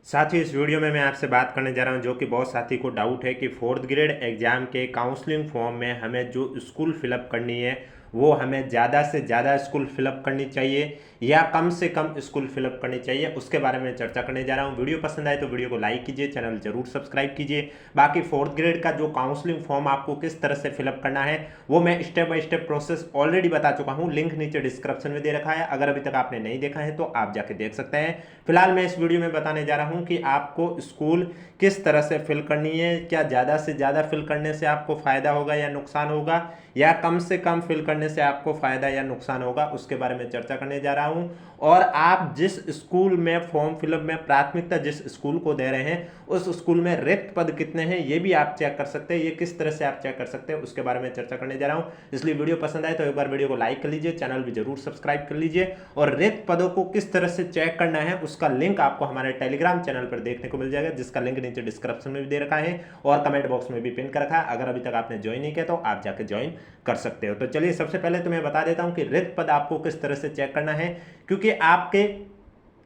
साथियों, इस वीडियो में मैं आपसे बात करने जा रहा हूं जो कि बहुत साथी को डाउट है कि फोर्थ ग्रेड एग्जाम के काउंसलिंग फॉर्म में हमें जो स्कूल फिलअप करनी है वो हमें ज़्यादा से ज़्यादा स्कूल फिलअप करनी चाहिए या कम से कम स्कूल फिलअप करनी चाहिए, उसके बारे में चर्चा करने जा रहा हूं। वीडियो पसंद आए तो वीडियो को लाइक कीजिए, चैनल जरूर सब्सक्राइब कीजिए। बाकी फोर्थ ग्रेड का जो काउंसलिंग फॉर्म आपको किस तरह से फिलअप करना है वो मैं step by step process already बता चुका हूं। लिंक नीचे डिस्क्रिप्शन में दे रखा है, अगर अभी तक आपने नहीं देखा है तो आप जाके देख सकते हैं। फिलहाल मैं इस वीडियो में बताने जा रहा हूं कि आपको स्कूल किस तरह से फिल करनी है, क्या ज़्यादा से ज़्यादा फिल करने से आपको फ़ायदा होगा या नुकसान होगा, या कम से कम फिल करने से आपको फ़ायदा या नुकसान होगा, उसके बारे में चर्चा करने जा रहा हूं। और आप जिस स्कूल में फॉर्म फिलअप में प्राथमिकता जिस स्कूल को दे रहे हैं उस स्कूल में रिक्त पद कितने हैं ये भी आप चेक कर सकते हैं। ये किस तरह से आप चेक कर सकते हैं उसके बारे में चर्चा करने जा रहा हूं। इसलिए वीडियो पसंद आए तो एक बार वीडियो को लाइक कर लीजिए, चैनल भी जरूर सब्सक्राइब कर लीजिए। और रिक्त पदों को किस तरह से चेक करना है उसका लिंक आपको हमारे टेलीग्राम चैनल पर देखने को मिल जाएगा, जिसका लिंक नीचे डिस्क्रिप्शन में भी दे रखा है और कमेंट बॉक्स में भी पिन कर रखा है। अगर अभी तक आपने ज्वाइन नहीं किया तो आप जाके ज्वाइन कर सकते हो। तो चलिए सबसे पहले तो मैं बता देता हूं कि रिक्त पद आपको किस तरह से चेक करना है, क्योंकि आपके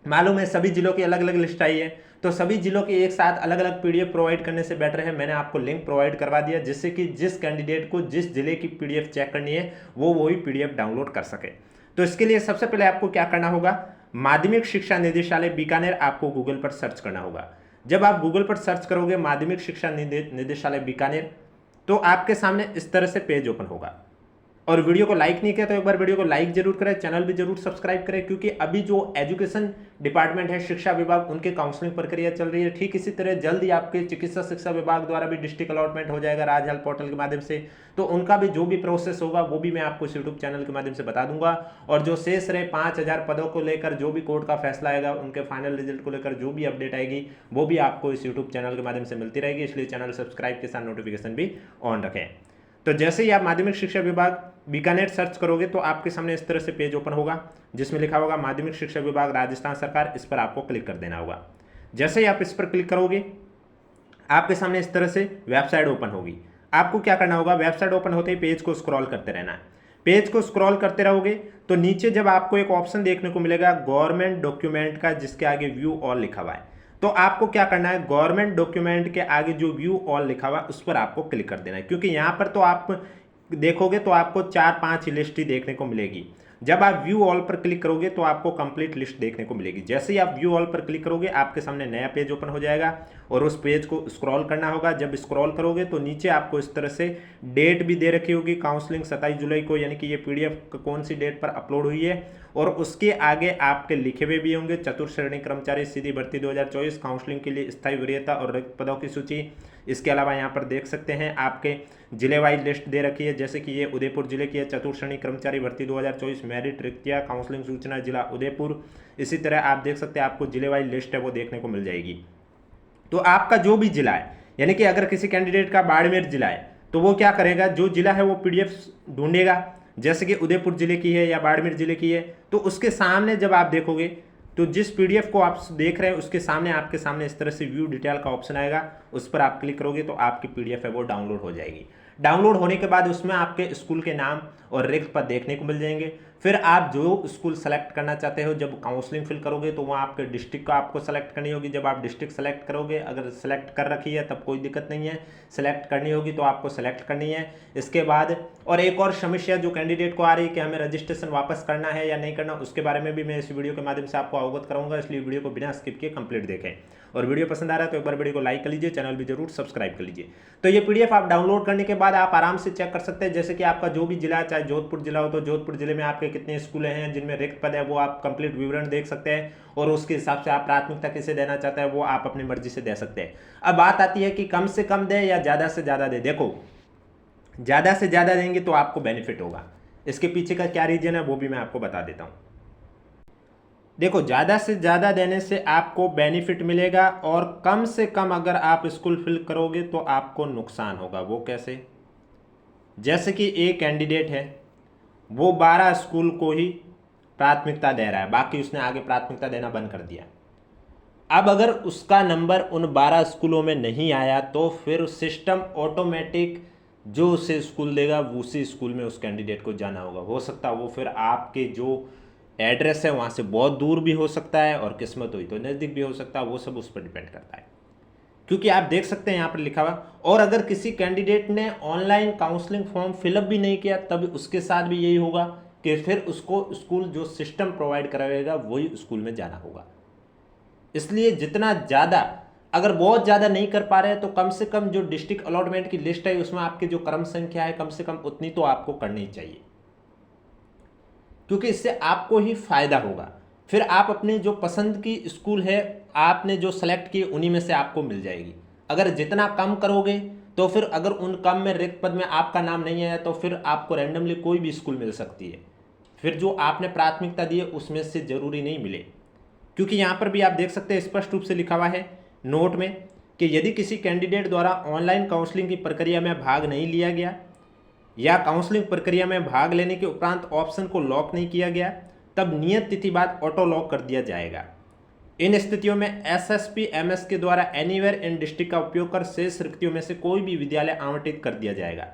मालूम है सभी जिलों की अलग अलग लिस्ट आई है, तो सभी जिलों की एक साथ अलग अलग पीडीएफ प्रोवाइड करने से बेटर है मैंने आपको लिंक प्रोवाइड करवा दिया, जिससे कि जिस कैंडिडेट को जिस जिले की पीडीएफ चेक करनी है वो वही पीडीएफ डाउनलोड कर सके। तो इसके लिए सबसे पहले आपको क्या करना होगा, माध्यमिक शिक्षा निदेशालय बीकानेर आपको गूगल पर सर्च करना होगा। जब आप गूगल पर सर्च करोगे माध्यमिक शिक्षा निदेशालय बीकानेर तो आपके सामने इस तरह से पेज ओपन होगा। और वीडियो को लाइक नहीं किया तो एक बार वीडियो को लाइक जरूर करें, चैनल भी जरूर सब्सक्राइब करें, क्योंकि अभी जो एजुकेशन डिपार्टमेंट है, शिक्षा विभाग, उनके काउंसलिंग प्रक्रिया चल रही है। ठीक इसी तरह जल्द ही आपके चिकित्सा शिक्षा विभाग द्वारा भी डिस्ट्रिक्ट अलॉटमेंट हो जाएगा राजहल पोर्टल के माध्यम से, तो उनका भी जो भी प्रोसेस होगा वो भी मैं आपको इस यूट्यूब चैनल के माध्यम से बता दूंगा। और जो शेष रहे 5,000 पदों को लेकर जो भी कोर्ट का फैसला आएगा, उनके फाइनल रिजल्ट को लेकर जो भी अपडेट आएगी वो भी आपको इस यूट्यूब चैनल के माध्यम से मिलती रहेगी, इसलिए चैनल सब्सक्राइब के साथ नोटिफिकेशन भी ऑन रखें। तो जैसे ही आप माध्यमिक शिक्षा विभाग बीकानेर सर्च करोगे तो आपके सामने इस तरह से पेज ओपन होगा जिसमें लिखा होगा माध्यमिक शिक्षा विभाग राजस्थान सरकार, इस पर आपको क्लिक कर देना होगा। जैसे ही आप इस पर क्लिक करोगे आपके सामने इस तरह से वेबसाइट ओपन होगी। आपको क्या करना होगा, वेबसाइट ओपन होते ही पेज को स्क्रॉल करते रहना है। पेज को स्क्रॉल करते रहोगे तो नीचे जब आपको एक ऑप्शन देखने को मिलेगा गवर्नमेंट डॉक्यूमेंट का, जिसके आगे व्यू ऑल लिखा हुआ है, तो आपको क्या करना है, गवर्नमेंट डॉक्यूमेंट के आगे जो व्यू ऑल लिखा हुआ है उस पर आपको क्लिक कर देना है। क्योंकि यहाँ पर तो आप देखोगे तो आपको 4-5 लिस्ट ही देखने को मिलेगी। जब आप व्यू ऑल पर क्लिक करोगे तो आपको कंप्लीट लिस्ट देखने को मिलेगी। जैसे ही आप व्यू ऑल पर क्लिक करोगे आपके सामने नया पेज ओपन हो जाएगा और उस पेज को स्क्रॉल करना होगा। जब स्क्रॉल करोगे तो नीचे आपको इस तरह से डेट भी दे रखी होगी, काउंसलिंग 27 जुलाई को, यानी कि ये पीडीएफ कौन सी डेट पर अपलोड हुई है। और उसके आगे आपके लिखे हुए भी होंगे चतुर्थ श्रेणी कर्मचारी सीधी भर्ती 2024 काउंसलिंग के लिए स्थायी वरीयता और रिक्त पदों की सूची। इसके अलावा यहाँ पर देख सकते हैं आपके जिले वाइज लिस्ट दे रखी है, जैसे कि ये उदयपुर जिले की है, चतुर्थ श्रेणी कर्मचारी भर्ती 2024 मेरिट रिक्तियाँ काउंसलिंग सूचना जिला उदयपुर। इसी तरह आप देख सकते हैं आपको जिले वाइज लिस्ट है वो देखने को मिल जाएगी। तो आपका जो भी जिला है, यानी कि अगर किसी कैंडिडेट का बाड़मेर जिला है तो वो क्या करेगा, जो जिला है वो पीडीएफ ढूंढेगा, जैसे कि उदयपुर जिले की है या बाड़मेर जिले की है, तो उसके सामने जब आप देखोगे तो जिस पीडीएफ को आप देख रहे हैं उसके सामने आपके सामने इस तरह से व्यू डिटेल का ऑप्शन आएगा, उस पर आप क्लिक करोगे तो आपकी पीडीएफ है वो डाउनलोड हो जाएगी। डाउनलोड होने के बाद उसमें आपके स्कूल के नाम और रिक्त पद देखने को मिल जाएंगे। फिर आप जो स्कूल सेलेक्ट करना चाहते हो, जब काउंसलिंग फिल करोगे तो वहाँ आपके डिस्ट्रिक्ट का आपको सेलेक्ट करनी होगी। जब आप डिस्ट्रिक्ट सेलेक्ट करोगे, अगर सेलेक्ट कर रखी है तब कोई दिक्कत नहीं है, सेलेक्ट करनी होगी तो आपको सेलेक्ट करनी है। इसके बाद और एक और समस्या जो कैंडिडेट को आ रही है कि हमें रजिस्ट्रेशन वापस करना है या नहीं करना, उसके बारे में भी मैं इस वीडियो के माध्यम से आपको अवगत कराऊंगा, इसलिए वीडियो को बिना स्किप किए कंप्लीट देखें। और वीडियो पसंद आ रहा है तो एक बार वीडियो को लाइक कर लीजिए, चैनल भी जरूर सब्सक्राइब कर लीजिए। तो ये पीडीएफ आप डाउनलोड करने के बाद आप आराम से चेक कर सकते हैं, जैसे कि आपका जो भी जिला है, चाहे जोधपुर जिला हो तो जोधपुर जिले में आपके कितने स्कूल हैं जिनमें रिक्त पद है, वो आप कंप्लीट विवरण देख सकते हैं और उसके हिसाब से आप प्राथमिकता किसे देना चाहते हैं वो आप अपनी मर्जी से दे सकते हैं। अब बात आती है कि कम से कम दे या ज़्यादा से ज़्यादा दे। देखो, ज़्यादा से ज़्यादा देंगे तो आपको बेनिफिट होगा, इसके पीछे का क्या रीजन है वो भी मैं आपको बता देता हूँ। देखो, ज़्यादा से ज़्यादा देने से आपको बेनिफिट मिलेगा और कम से कम अगर आप स्कूल फिल करोगे तो आपको नुकसान होगा। वो कैसे, जैसे कि एक कैंडिडेट है वो 12 स्कूल को ही प्राथमिकता दे रहा है, बाकी उसने आगे प्राथमिकता देना बंद कर दिया। अब अगर उसका नंबर उन 12 स्कूलों में नहीं आया तो फिर सिस्टम ऑटोमेटिक जो उसे स्कूल देगा उसी स्कूल में उस कैंडिडेट को जाना होगा। हो सकता है वो फिर आपके जो एड्रेस है वहाँ से बहुत दूर भी हो सकता है और किस्मत हुई तो नज़दीक भी हो सकता है, वो सब उस पर डिपेंड करता है। क्योंकि आप देख सकते हैं यहाँ पर लिखा हुआ, और अगर किसी कैंडिडेट ने ऑनलाइन काउंसलिंग फॉर्म फिलअप भी नहीं किया तब उसके साथ भी यही होगा कि फिर उसको स्कूल जो सिस्टम प्रोवाइड कराएगा वही स्कूल में जाना होगा। इसलिए जितना ज़्यादा, अगर बहुत ज़्यादा नहीं कर पा रहे हैं तो कम से कम जो डिस्ट्रिक्ट अलॉटमेंट की लिस्ट है उसमें आपकी जो क्रम संख्या है कम से कम उतनी तो आपको करनी चाहिए, क्योंकि इससे आपको ही फायदा होगा। फिर आप अपने जो पसंद की स्कूल है आपने जो सेलेक्ट की उन्हीं में से आपको मिल जाएगी। अगर जितना कम करोगे तो फिर अगर उन कम में रिक्त पद में आपका नाम नहीं आया तो फिर आपको रैंडमली कोई भी स्कूल मिल सकती है, फिर जो आपने प्राथमिकता दी है उसमें से जरूरी नहीं मिले। क्योंकि यहाँ पर भी आप देख सकते हैं स्पष्ट रूप से लिखा हुआ है नोट में कि यदि किसी कैंडिडेट द्वारा ऑनलाइन काउंसलिंग की प्रक्रिया में भाग नहीं लिया गया या काउंसलिंग प्रक्रिया में भाग लेने के उपरांत ऑप्शन को लॉक नहीं किया गया तब नियत तिथि बाद ऑटो लॉक कर दिया जाएगा। इन स्थितियों में एसएसपी एमएस के द्वारा एनीवेयर इन डिस्ट्रिक्ट का उपयोग कर शेष रिक्तियों में से कोई भी विद्यालय आवंटित कर दिया जाएगा।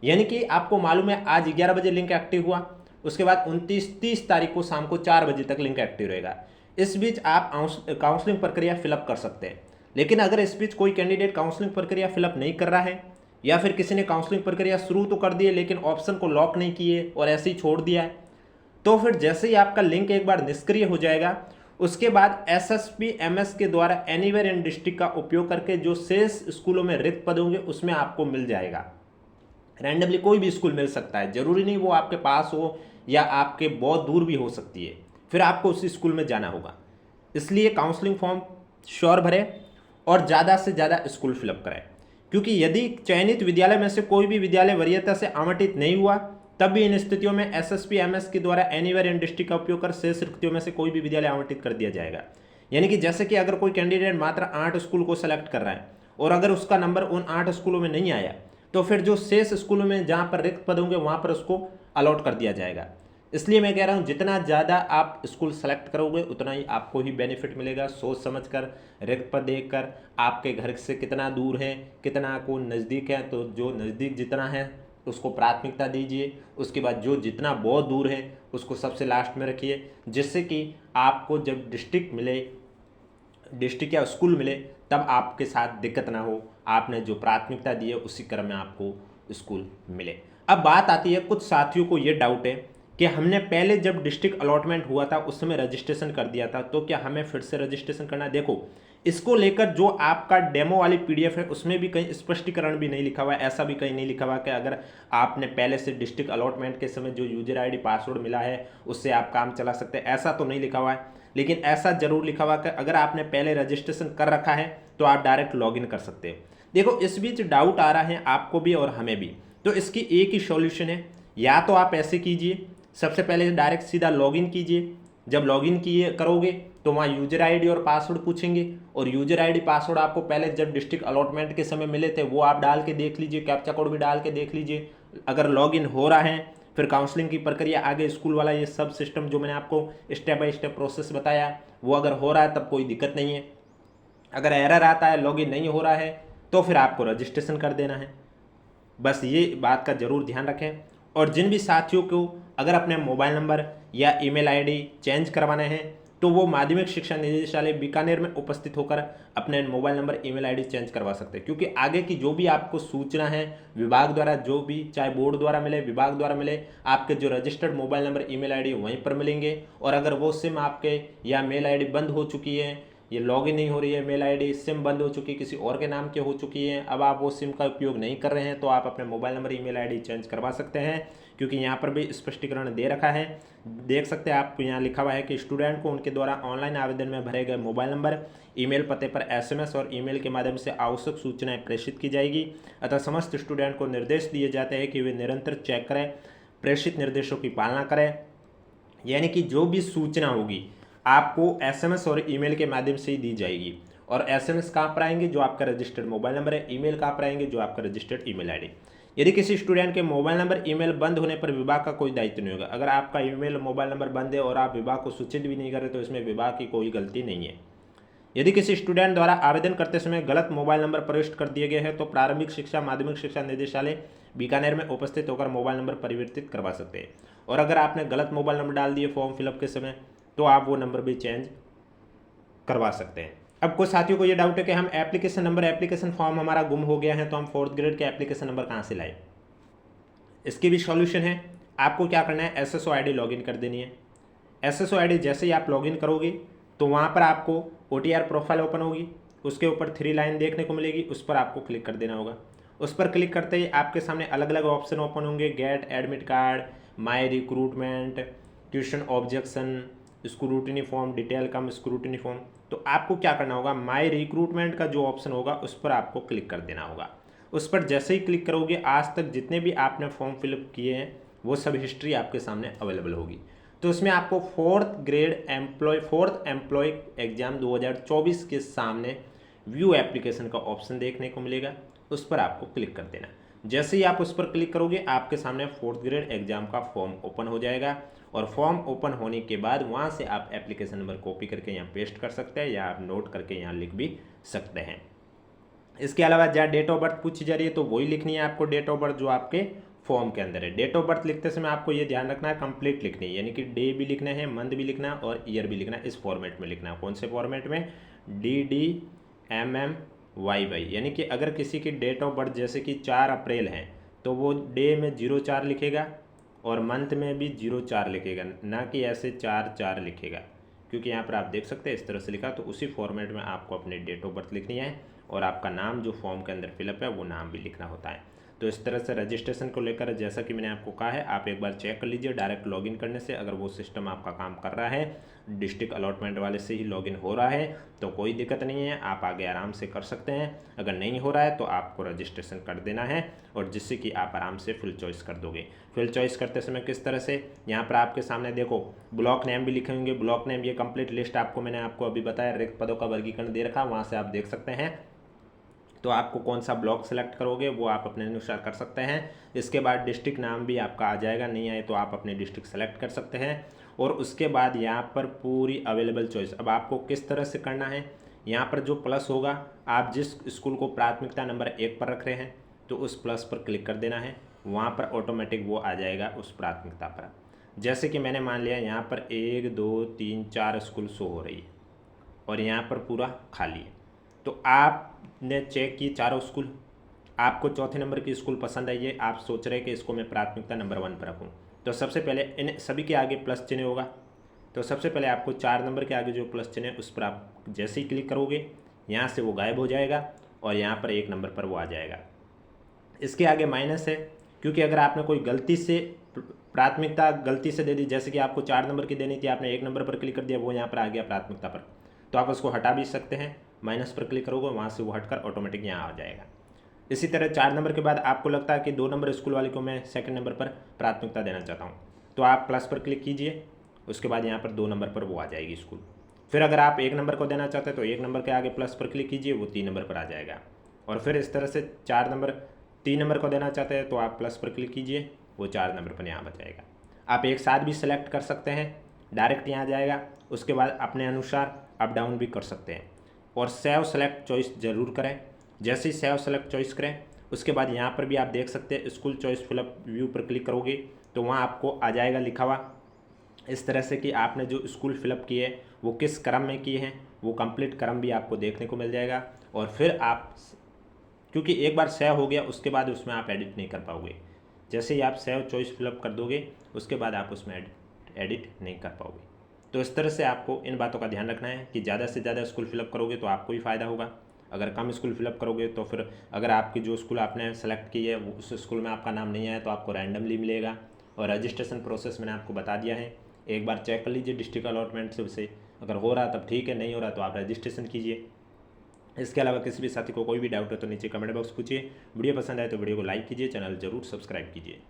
यानी कि आपको मालूम है आज 11 बजे लिंक एक्टिव हुआ, उसके बाद 29-30 तारीख को शाम को 4 बजे तक लिंक एक्टिव रहेगा। इस बीच आप काउंसलिंग प्रक्रिया फिलअप कर सकते हैं। लेकिन अगर इस बीच कोई कैंडिडेट काउंसलिंग प्रक्रिया फिलअप नहीं कर रहा है या फिर किसी ने काउंसलिंग प्रक्रिया शुरू तो कर दी है लेकिन ऑप्शन को लॉक नहीं किए और ऐसे ही छोड़ दिया है, तो फिर जैसे ही आपका लिंक एक बार निष्क्रिय हो जाएगा उसके बाद एसएसपी एमएस के द्वारा एनीवेयर इन डिस्ट्रिक्ट का उपयोग करके जो शेष स्कूलों में रिक्त पद होंगे उसमें आपको मिल जाएगा। रैंडमली कोई भी स्कूल मिल सकता है, जरूरी नहीं वो आपके पास हो या आपके बहुत दूर भी हो सकती है, फिर आपको उसी स्कूल में जाना होगा। इसलिए काउंसलिंग फॉर्म श्योर भरें और ज़्यादा से ज़्यादा स्कूल फिलअप कराएं, क्योंकि यदि चयनित विद्यालय में से कोई भी विद्यालय वरीयता से आवंटित नहीं हुआ तब भी इन स्थितियों में एसएसपी एमएस के द्वारा एनीवेयर इन डिस्ट्रिक्ट का उपयोग कर शेष रिक्तियों में से कोई भी विद्यालय आवंटित कर दिया जाएगा। यानी कि जैसे कि अगर कोई कैंडिडेट मात्र 8 स्कूल को सेलेक्ट कर रहा है और अगर उसका नंबर उन 8 स्कूलों में नहीं आया तो फिर जो शेष स्कूलों में जहाँ पर रिक्त पद होंगे वहाँ पर उसको अलॉट कर दिया जाएगा। इसलिए मैं कह रहा हूँ जितना ज़्यादा आप स्कूल सेलेक्ट करोगे उतना ही आपको ही बेनिफिट मिलेगा। सोच समझ कर, रिक्त पद देख कर, आपके घर से कितना दूर है कितना को नज़दीक है, तो जो नज़दीक जितना है उसको प्राथमिकता दीजिए, उसके बाद जो जितना बहुत दूर है उसको सबसे लास्ट में रखिए, जिससे कि आपको जब डिस्ट्रिक्ट या स्कूल मिले तब आपके साथ दिक्कत ना हो, आपने जो प्राथमिकता दी है उसी क्रम में आपको स्कूल मिले। अब बात आती है कुछ साथियों को ये डाउट है कि हमने पहले जब डिस्ट्रिक्ट अलॉटमेंट हुआ था उस समय रजिस्ट्रेशन कर दिया था तो क्या हमें फिर से रजिस्ट्रेशन करना है। देखो इसको लेकर जो आपका डेमो वाली पीडीएफ है उसमें भी कहीं स्पष्टीकरण भी नहीं लिखा हुआ है, ऐसा भी कहीं नहीं लिखा हुआ कि अगर आपने पहले से डिस्ट्रिक्ट अलॉटमेंट के समय जो यूजर आईडी पासवर्ड मिला है उससे आप काम चला सकते हैं, ऐसा तो नहीं लिखा हुआ है। लेकिन ऐसा जरूर लिखा हुआ कि अगर आपने पहले रजिस्ट्रेशन कर रखा है तो आप डायरेक्ट लॉगिन कर सकते हैं। देखो इस बीच डाउट आ रहा है आपको भी और हमें भी, तो इसकी एक ही सॉल्यूशन है, या तो आप ऐसे कीजिए, सबसे पहले डायरेक्ट सीधा लॉगिन कीजिए। जब लॉगिन किए करोगे तो वहाँ यूजर आईडी और पासवर्ड पूछेंगे और यूजर आईडी पासवर्ड आपको पहले जब डिस्ट्रिक्ट अलॉटमेंट के समय मिले थे वो आप डाल के देख लीजिए, कैप्चा कोड भी डाल के देख लीजिए। अगर लॉगिन हो रहा है फिर काउंसलिंग की प्रक्रिया आगे स्कूल वाला ये सब सिस्टम जो मैंने आपको स्टेप बाय स्टेप प्रोसेस बताया वो अगर हो रहा है तब कोई दिक्कत नहीं है। अगर एरर आता है लॉगिन नहीं हो रहा है तो फिर आपको रजिस्ट्रेशन कर देना है। बस ये बात का ज़रूर ध्यान रखें। और जिन भी साथियों को अगर अपने मोबाइल नंबर या ईमेल आईडी चेंज करवाने हैं तो वो माध्यमिक शिक्षा निदेशालय बीकानेर में उपस्थित होकर अपने mobile number email ID change करवा सकते हैं, क्योंकि आगे की जो भी आपको सूचना है विभाग द्वारा, जो भी चाहे बोर्ड द्वारा मिले विभाग द्वारा मिले, आपके जो registered mobile number email ID वहीं पर मिलेंगे। और अगर वो सिम आपके या मेल आईडी बंद हो चुकी है, ये लॉगिन नहीं हो रही है, मेल आईडी सिम बंद हो चुकी है, किसी और के नाम की हो चुकी है, अब आप वो सिम का उपयोग नहीं कर रहे हैं तो आप अपने mobile number email ID change करवा सकते हैं, क्योंकि यहाँ पर भी स्पष्टीकरण दे रखा है। देख सकते हैं आपको यहाँ लिखा हुआ है कि स्टूडेंट को उनके द्वारा ऑनलाइन आवेदन में भरे गए मोबाइल नंबर ईमेल पते पर एसएमएस और ईमेल के माध्यम से आवश्यक सूचनाएं प्रेषित की जाएगी। अतः समस्त स्टूडेंट को निर्देश दिए जाते हैं कि वे निरंतर चेक करें, प्रेषित निर्देशों की पालना करें। यानी कि जो भी सूचना होगी आपको एसएमएस और ईमेल के माध्यम से ही दी जाएगी। और एसएमएस कहाँ पर आएंगे, जो आपका रजिस्टर्ड मोबाइल नंबर है, ईमेल कहाँ पर आएंगे, जो आपका रजिस्टर्ड ईमेल आईडी। यदि किसी स्टूडेंट के मोबाइल नंबर ईमेल बंद होने पर विभाग का कोई दायित्व नहीं होगा। अगर आपका ईमेल मोबाइल नंबर बंद है और आप विभाग को सूचित भी नहीं करें तो इसमें विभाग की कोई गलती नहीं है। यदि किसी स्टूडेंट द्वारा आवेदन करते समय गलत मोबाइल नंबर प्रविष्ट कर दिए गए हैं तो प्रारंभिक शिक्षा माध्यमिक शिक्षा निदेशालय बीकानेर में उपस्थित होकर मोबाइल नंबर परिवर्तित करवा सकते हैं। और अगर आपने गलत मोबाइल नंबर डाल दिए फॉर्म फिलअप के समय तो आप वो नंबर भी चेंज करवा सकते हैं। अब कुछ साथियों को ये डाउट है कि हम एप्लीकेशन फॉर्म हमारा गुम हो गया है तो हम 4th ग्रेड के एप्लीकेशन नंबर कहाँ से लाएं। इसकी भी सॉल्यूशन है। आपको क्या करना है, SSO ID लॉगिन कर देनी है। SSO ID जैसे ही आप लॉगिन करोगे तो वहाँ पर आपको OTR प्रोफाइल ओपन होगी, उसके ऊपर 3 लाइन देखने को मिलेगी, उस पर आपको क्लिक कर देना होगा। उस पर क्लिक करते ही आपके सामने अलग अलग ऑप्शन ओपन होंगे, get admit card, my recruitment, question objection, scrutiny form, detail cum scrutiny form. तो आपको क्या करना होगा, माई रिक्रूटमेंट का जो ऑप्शन होगा उस पर आपको क्लिक कर देना होगा। उस पर जैसे ही क्लिक करोगे आज तक जितने भी आपने फॉर्म फिलअप किए हैं वो सब हिस्ट्री आपके सामने अवेलेबल होगी। तो इसमें आपको 4th एम्प्लॉय एग्जाम 2024 के सामने व्यू एप्लीकेशन का ऑप्शन देखने को मिलेगा, उस पर आपको क्लिक कर देना। जैसे ही आप उस पर क्लिक करोगे आपके सामने 4th ग्रेड एग्जाम का फॉर्म ओपन हो जाएगा। और फॉर्म ओपन होने के बाद वहाँ से आप एप्लीकेशन नंबर कॉपी करके यहाँ पेस्ट कर सकते हैं या आप नोट करके यहाँ लिख भी सकते हैं। इसके अलावा जहाँ डेट ऑफ बर्थ पूछी जा रही है तो वही लिखनी है आपको, डेट ऑफ बर्थ जो आपके फॉर्म के अंदर है। डेट ऑफ बर्थ लिखते समय आपको ये ध्यान रखना है कंप्लीट लिखनी है, यानी कि डे भी लिखना है, मंथ भी लिखना है और ईयर भी लिखना है। इस फॉर्मेट में लिखना है। कौन से फॉर्मेट में, DDMMYY। यानी कि अगर किसी की डेट ऑफ बर्थ जैसे कि 4 अप्रैल है तो वो डे में 04 लिखेगा और मंथ में भी 04 लिखेगा, ना कि ऐसे 44 लिखेगा। क्योंकि यहाँ पर आप देख सकते हैं इस तरह से लिखा, तो उसी फॉर्मेट में आपको अपनी डेट ऑफ बर्थ लिखनी है और आपका नाम जो फॉर्म के अंदर फिलअप है वो नाम भी लिखना होता है। तो इस तरह से रजिस्ट्रेशन को लेकर जैसा कि मैंने आपको कहा है आप एक बार चेक कर लीजिए डायरेक्ट लॉगिन करने से। अगर वो सिस्टम आपका काम कर रहा है, डिस्ट्रिक्ट अलॉटमेंट वाले से ही लॉगिन हो रहा है तो कोई दिक्कत नहीं है, आप आगे आराम से कर सकते हैं। अगर नहीं हो रहा है तो आपको रजिस्ट्रेशन कर देना है और जिससे कि आप आराम से फिल चॉइस कर दोगे। फिल चॉइस करते समय किस तरह से, यहाँ पर आपके सामने देखो ब्लॉक नेम भी लिखे होंगे। ब्लॉक नेम ये कंप्लीट लिस्ट आपको मैंने आपको अभी बताया, रिक्त पदों का वर्गीकरण दे रखा, वहाँ से आप देख सकते हैं। तो आपको कौन सा ब्लॉक सेलेक्ट करोगे वो आप अपने अनुसार कर सकते हैं। इसके बाद डिस्ट्रिक्ट नाम भी आपका आ जाएगा, नहीं आए तो आप अपने डिस्ट्रिक्ट सेलेक्ट कर सकते हैं। और उसके बाद यहाँ पर पूरी अवेलेबल चॉइस, अब आपको किस तरह से करना है, यहाँ पर जो प्लस होगा, आप जिस स्कूल को प्राथमिकता नंबर 1 पर रख रहे हैं तो उस प्लस पर क्लिक कर देना है, वहाँ पर ऑटोमेटिक वो आ जाएगा उस प्राथमिकता पर। जैसे कि मैंने मान लिया यहाँ पर 1 2 3 4 स्कूल शो हो रही है और यहाँ पर पूरा खाली है। तो आपने चेक किए चारों स्कूल, आपको चौथे नंबर की स्कूल पसंद आई है, आप सोच रहे हैं कि इसको मैं प्राथमिकता नंबर 1 पर रखूँ, तो सबसे पहले इन सभी के आगे प्लस चिन्ह होगा। तो सबसे पहले आपको 4 नंबर के आगे जो प्लस चिन्ह है उस पर आप जैसे ही क्लिक करोगे यहाँ से वो गायब हो जाएगा और यहाँ पर 1 नंबर पर वो आ जाएगा। इसके आगे माइनस है, क्योंकि अगर आपने कोई गलती से प्राथमिकता गलती से दे दी, जैसे कि आपको 4 नंबर की देनी थी, आपने 1 नंबर पर क्लिक कर दिया, वो यहाँ पर आ गया प्राथमिकता पर, तो आप उसको हटा भी सकते हैं। माइनस पर क्लिक करोगे वहाँ से वो हटकर ऑटोमेटिक यहाँ आ जाएगा। इसी तरह 4 नंबर के बाद आपको लगता है कि 2 नंबर स्कूल वाले को मैं सेकंड नंबर पर प्राथमिकता देना चाहता हूँ, तो आप प्लस पर क्लिक कीजिए, उसके बाद यहाँ पर 2 नंबर पर वो आ जाएगी स्कूल। फिर अगर आप 1 नंबर को देना चाहते हैं तो 1 नंबर के आगे प्लस पर क्लिक कीजिए, वो 3 नंबर पर आ जाएगा। और फिर इस तरह से 3 नंबर को देना चाहते हैं तो आप प्लस पर क्लिक कीजिए, वो 4 नंबर पर यहाँ आ जाएगा। आप एक साथ भी सेलेक्ट कर सकते हैं, डायरेक्ट यहाँ आ जाएगा। उसके बाद अपने अनुसार अप डाउन भी कर सकते हैं। और सेव सेलेक्ट चॉइस ज़रूर करें। जैसे ही सेव सेलेक्ट चॉइस करें उसके बाद यहाँ पर भी आप देख सकते हैं स्कूल चॉइस फिलअप व्यू पर क्लिक करोगे तो वहाँ आपको आ जाएगा लिखा हुआ इस तरह से कि आपने जो स्कूल फिलअप किए हैं वो किस क्रम में किए हैं, वो कंप्लीट क्रम भी आपको देखने को मिल जाएगा। और फिर आप, क्योंकि एक बार सेव हो गया उसके बाद उसमें आप एडिट नहीं कर पाओगे, जैसे ही आप सेव चॉइस फिलअप कर दोगे उसके बाद आप उसमें एडिट नहीं कर पाओगे। तो इस तरह से आपको इन बातों का ध्यान रखना है कि ज़्यादा से ज़्यादा स्कूल फिलअप करोगे तो आपको ही फ़ायदा होगा। अगर कम स्कूल फिलअप करोगे तो फिर अगर आपकी जो स्कूल आपने सेलेक्ट की है उस स्कूल में आपका नाम नहीं आया तो आपको रैंडमली मिलेगा। और रजिस्ट्रेशन प्रोसेस मैंने आपको बता दिया है, एक बार चेक कर लीजिए डिस्ट्रिक्ट अलॉटमेंट से, अगर हो रहा तब ठीक है, नहीं हो रहा तो आप रजिस्ट्रेशन कीजिए। इसके अलावा किसी भी साथी को कोई भी डाउट है तो नीचे कमेंट बॉक्स पूछिए। वीडियो पसंद आए तो वीडियो को लाइक कीजिए, चैनल जरूर सब्सक्राइब कीजिए।